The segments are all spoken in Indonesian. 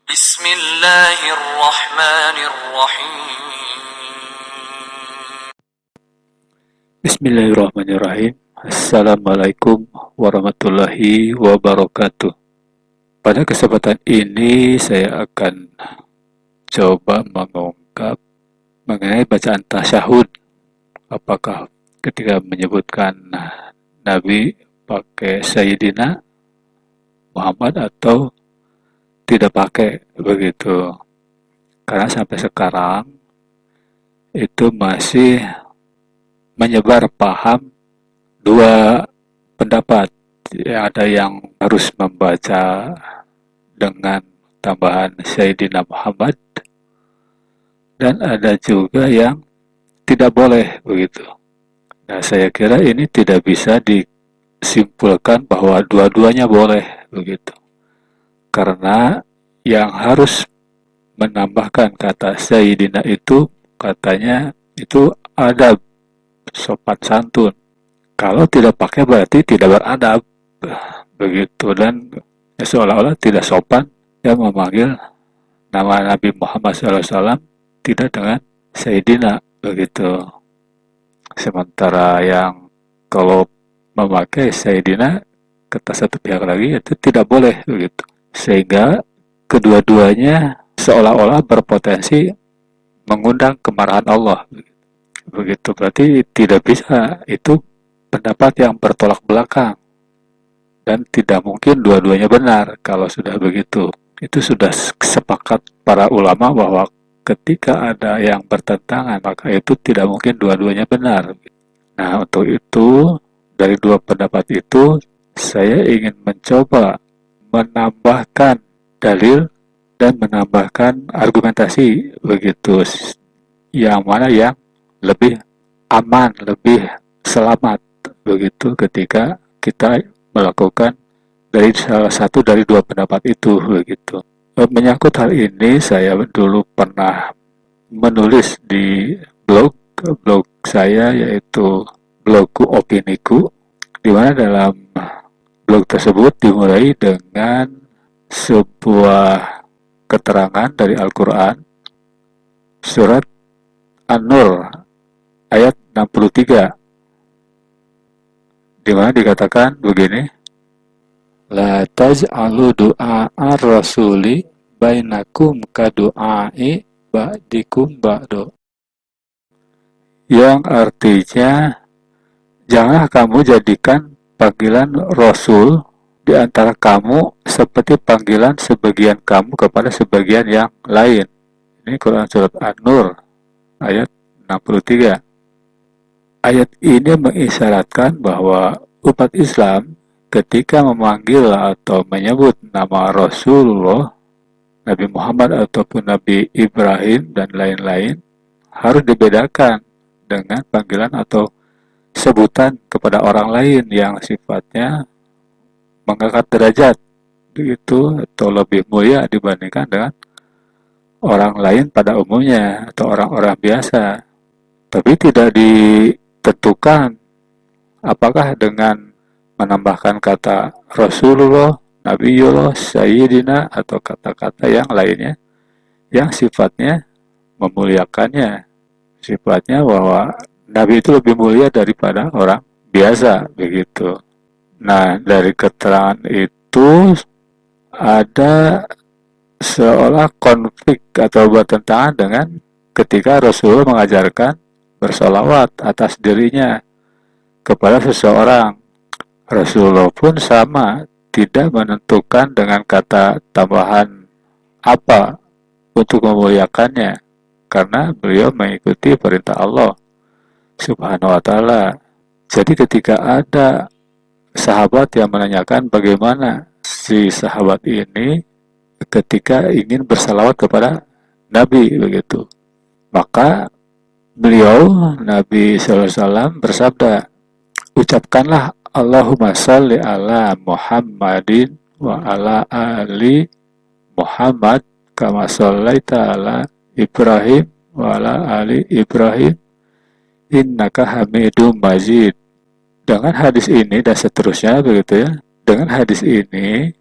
بسم الله الرحمن الرحيم. Bismillahirrahmanirrahim. Assalamualaikum warahmatullahi wabarakatuh. Pada kesempatan ini saya akan coba mengungkap mengenai bacaan tasyahud. Apakah ketika menyebutkan Nabi pakai Sayyidina Muhammad atau tidak pakai begitu. Karena sampai sekarang itu masih menyebar paham dua pendapat. Ada yang harus membaca dengan tambahan Sayyidina Muhammad dan ada juga yang tidak boleh begitu. Nah, saya kira ini tidak bisa disimpulkan bahwa dua-duanya boleh begitu. Karena yang harus menambahkan kata Sayyidina itu katanya itu adab, sopan santun. Kalau tidak pakai berarti tidak beradab begitu, dan seolah-olah tidak sopan yang memanggil nama Nabi Muhammad SAW tidak dengan Sayyidina begitu. Sementara yang kalau memakai Sayyidina kata satu pihak lagi itu tidak boleh begitu. Sehingga kedua-duanya seolah-olah berpotensi mengundang kemarahan Allah. Begitu berarti tidak bisa, itu pendapat yang bertolak belakang dan tidak mungkin dua-duanya benar. Kalau sudah begitu, itu sudah sepakat para ulama bahwa ketika ada yang bertentangan maka itu tidak mungkin dua-duanya benar. Nah, untuk itu dari dua pendapat itu saya ingin mencoba menambahkan dalil dan menambahkan argumentasi begitu, yang mana yang lebih aman, lebih selamat begitu ketika kita melakukan dari salah satu dari dua pendapat itu begitu. Menyangkut hal ini saya dulu pernah menulis di blog saya, yaitu blogku Opiniku, di mana dalam blog tersebut dimulai dengan sebuah keterangan dari Al-Quran surat An-Nur ayat 63, di mana dikatakan begini, la taj'alu du'a'ar rasuli bainakum kadu'a'i ba'dikum ba'do, yang artinya janganlah kamu jadikan panggilan Rasul di antara kamu seperti panggilan sebagian kamu kepada sebagian yang lain. Ini Quran surat An-Nur ayat 63. Ayat ini mengisyaratkan bahwa umat Islam ketika memanggil atau menyebut nama Rasulullah, Nabi Muhammad ataupun Nabi Ibrahim dan lain-lain harus dibedakan dengan panggilan atau sebutan kepada orang lain yang sifatnya mengangkat derajat begitu atau lebih mulia dibandingkan dengan orang lain pada umumnya atau orang-orang biasa. Tapi tidak ditentukan apakah dengan menambahkan kata Rasulullah, Nabiullah, Sayyidina atau kata-kata yang lainnya yang sifatnya memuliakannya, sifatnya bahwa Nabi itu lebih mulia daripada orang biasa begitu. Nah, dari keterangan itu ada seolah konflik atau bertentangan dengan ketika Rasulullah mengajarkan bersolawat atas dirinya kepada seseorang. Rasulullah pun sama, tidak menentukan dengan kata tambahan apa untuk memuliakannya, karena beliau mengikuti perintah Allah Subhanahu wa ta'ala. Jadi ketika ada sahabat yang menanyakan bagaimana si sahabat ini ketika ingin bersalawat kepada Nabi begitu, maka beliau Nabi SAW bersabda, ucapkanlah Allahumma salli ala Muhammadin wa ala ali Muhammad kama sallaita ala Ibrahim wa ala ali Ibrahim innaka hamidum majid. Dengan hadis ini dan seterusnya begitu ya. Dengan hadis ini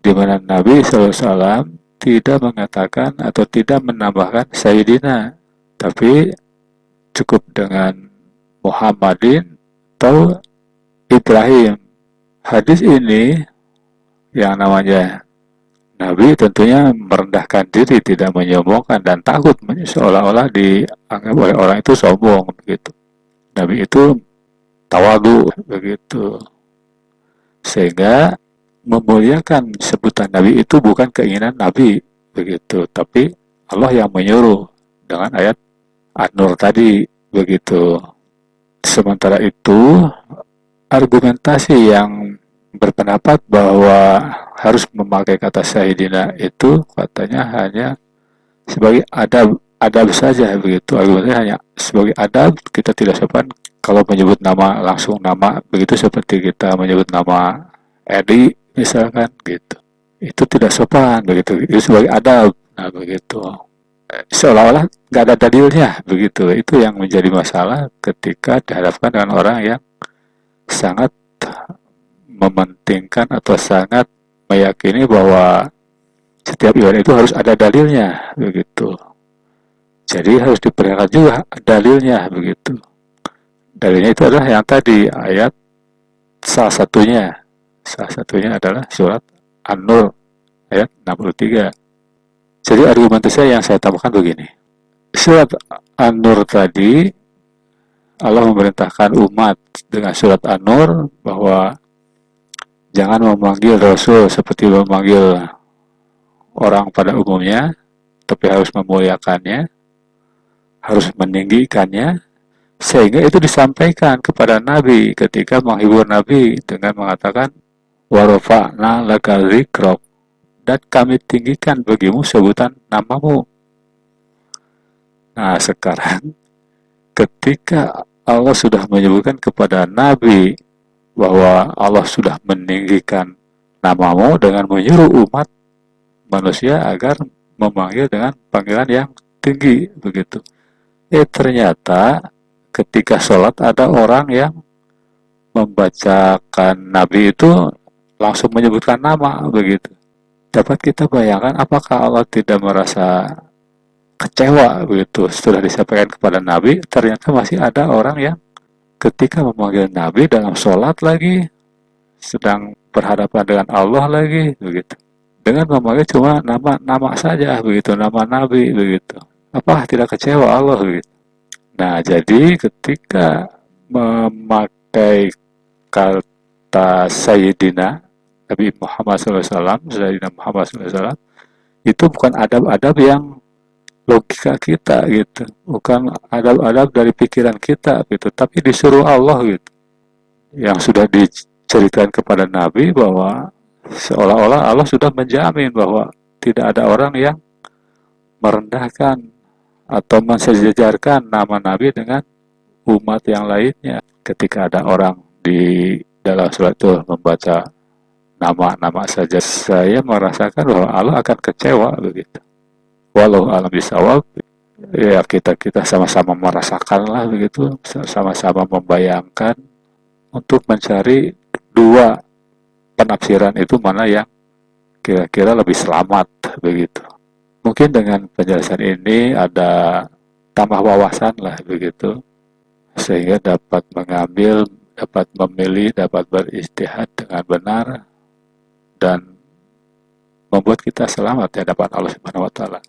di mana Nabi SAW tidak mengatakan atau tidak menambahkan Sayyidina, tapi cukup dengan Muhammadin atau Ibrahim. Hadis ini yang namanya Nabi tentunya merendahkan diri, tidak menyombongkan dan takut seolah-olah dianggap oleh orang itu sombong begitu. Nabi itu tawadu begitu. Sehingga memuliakan sebutan Nabi itu bukan keinginan Nabi begitu, tapi Allah yang menyuruh dengan ayat An-Nur tadi begitu. Sementara itu, argumentasi yang berpendapat bahwa harus memakai kata Sayyidina itu katanya hanya sebagai adab saja begitu. Argumentasinya hanya sebagai adab, kita tidak sopan kalau menyebut nama langsung nama begitu, seperti kita menyebut nama Edi misalkan gitu. Itu tidak sopan begitu. Itu sebagai adab. Nah begitu. Seolah-olah nggak ada dalilnya begitu. Itu yang menjadi masalah ketika dihadapkan dengan orang yang sangat mementingkan atau sangat meyakini bahwa setiap ibadah itu harus ada dalilnya begitu. Jadi harus diperhatikan juga dalilnya begitu. Dalilnya itu adalah yang tadi ayat salah satunya adalah surat An-Nur ayat 63. Jadi argumentasi yang saya tambahkan begini. Surat An-Nur tadi Allah memerintahkan umat dengan surat An-Nur bahwa jangan memanggil Rasul seperti memanggil orang pada umumnya, tapi harus memuliakannya, harus meninggikannya, sehingga itu disampaikan kepada Nabi ketika menghibur Nabi dengan mengatakan warafa'na laka dzikrok, dan kami tinggikan bagimu sebutan namamu. Nah sekarang ketika Allah sudah menyebutkan kepada Nabi bahwa Allah sudah meninggikan namamu dengan menyuruh umat manusia agar memanggil dengan panggilan yang tinggi begitu. Ternyata ketika sholat ada orang yang membacakan Nabi itu langsung menyebutkan nama begitu. Dapat kita bayangkan apakah Allah tidak merasa kecewa begitu setelah disampaikan kepada Nabi, ternyata masih ada orang yang ketika memanggil Nabi dalam sholat lagi, sedang berhadapan dengan Allah lagi begitu, dengan memanggil cuma nama saja begitu, nama Nabi begitu. Apa tidak kecewa Allah begitu? Nah, jadi ketika memakai kata Sayyidina Nabi Muhammad SAW, Sayyidina Muhammad SAW, itu bukan adab-adab yang logika kita gitu, bukan adab-adab dari pikiran kita gitu, tapi disuruh Allah gitu, yang sudah diceritakan kepada Nabi bahwa seolah-olah Allah sudah menjamin bahwa tidak ada orang yang merendahkan atau mensejajarkan nama Nabi dengan umat yang lainnya. Ketika ada orang di dalam surat itu membaca nama-nama saja, saya merasakan bahwa Allah akan kecewa begitu. Walau alam bisawab, ya kita sama-sama merasakanlah begitu, sama-sama membayangkan untuk mencari dua penafsiran itu mana yang kira-kira lebih selamat begitu. Mungkin dengan penjelasan ini ada tambah wawasan lah begitu, sehingga dapat mengambil, dapat memilih, dapat beristihad dengan benar dan membuat kita selamat di hadapan Allah Subhanahu wa taala.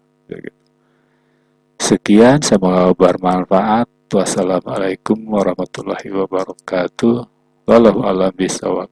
Sekian, semoga bermanfaat. Wassalamualaikum warahmatullahi wabarakatuh. Wallahu a'lam bishawab.